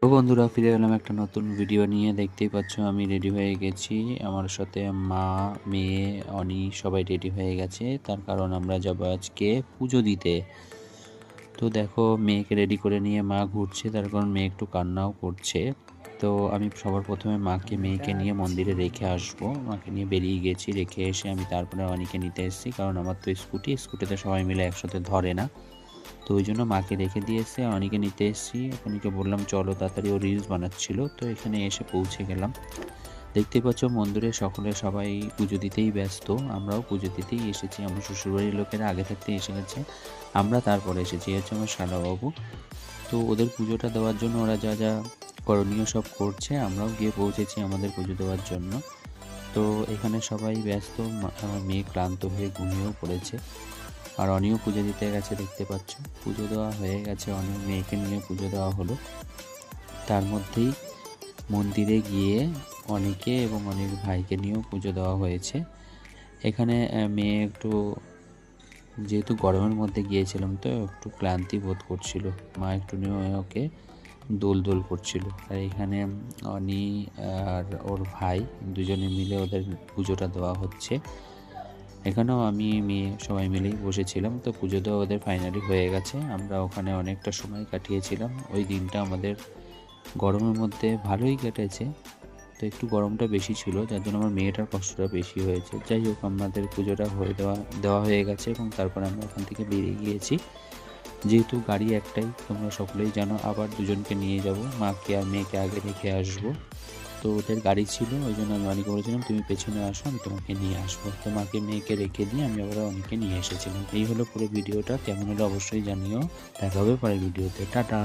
তো বন্ধুরা ফিরে এলাম একটা নতুন ভিডিও নিয়ে। দেখতেই পাচ্ছ আমি রেডি হয়ে গেছি। আমার সাথে মা, মেয়ে, অনি সবাই রেডি হয়ে গেছে। তার কারণ আমরা যাবো আজকে পুজো দিতে। তো দেখো মেয়েকে রেডি করে নিয়ে মা ঘুরছে, তার কারণ মেয়ে একটু কান্নাও করছে। তো আমি সবার প্রথমে মাকে মেয়েকে নিয়ে মন্দিরে রেখে আসবো। মাকে নিয়ে বেরিয়ে গেছি, রেখে এসে আমি তারপরে অনিকে নিতে এসেছি, কারণ আমার তো স্কুটিতে সবাই মিলে একসাথে ধরে না। তো ওই জন্য মাকে রেখে দিয়ে এসে অনিকে নিতে এসেছি। অনিকে বললাম চলো তাড়াতাড়ি, ও রিলস বানাচ্ছিল। তো এখানে এসে পৌঁছে গেলাম। দেখতেই পাচ্ছ মন্দিরে সবাই পুজো দিতেই ব্যস্ত। আমরাও পুজো দিতেই এসেছি। আমার শ্বশুরবাড়ির লোকেরা আগে থাকতে এসে গেছে, আমরা তারপরে এসেছি। হচ্ছে আমার শালাবাবু। তো ওদের পুজোটা দেওয়ার জন্য ওরা যা যা করণীয় সব করছে, আমরাও গিয়ে পৌঁছেছি আমাদের পুজো দেওয়ার জন্য। তো এখানে সবাই ব্যস্ত। আমার মেয়ে ক্লান্ত হয়ে ঘুমিয়েও পড়েছে, আর অনিও পুজো দিতে গেছে। দেখতে পাচ্ছ পুজো দেওয়া হয়ে গেছে, অনেক মেয়েকে নিয়ে পুজো দেওয়া হলো। তার মধ্যেই মন্দিরে গিয়ে অনেকে এবং অনেক ভাইকে নিয়েও পুজো দেওয়া হয়েছে। এখানে মেয়ে একটু, যেহেতু গরমের মধ্যে গিয়েছিলাম তো একটু ক্লান্তি বোধ করছিল। মা একটু নিয়ে ওকে দোল করছিল। আর এখানে অনি আর ওর ভাই দুজনে মিলে ওদের পুজোটা দেওয়া হচ্ছে। এখানেও আমি মেয়ে সবাই মিলেই বসেছিলাম। তো পুজো দেওয়া ওদের ফাইনালি হয়ে গেছে। আমরা ওখানে অনেকটা সময় কাটিয়েছিলাম। ওই দিনটা আমাদের গরমের মধ্যে ভালোই কেটেছে। তো একটু গরমটা বেশি ছিল, যার জন্য আমার মেয়েটার কষ্টটা বেশি হয়েছে। যাই হোক, আমাদের পুজোটা দেওয়া হয়ে গেছে এবং তারপর আমরা ওখান থেকে বেরিয়ে গিয়েছি। যেহেতু গাড়ি একটাই, তোমরা সকলেই জানো, আবার দুজনকে নিয়ে যাব। মাকে আর মেয়েকে আগে রেখে আসবো। তো ওদের গাড়ি ছিল, ওই জন্য আমি অনেকে বলেছিলাম তুমি পেছনে আসো, আমি তোমাকে নিয়ে আসবো। তো মাকে মেয়েকে রেখে দিয়ে আমি আবার অনেকে নিয়ে এসেছিলাম। এই হলো পুরো ভিডিওটা। কেমন হলো অবশ্যই জানিও। দেখা হবে পরের ভিডিওতে। টাটা।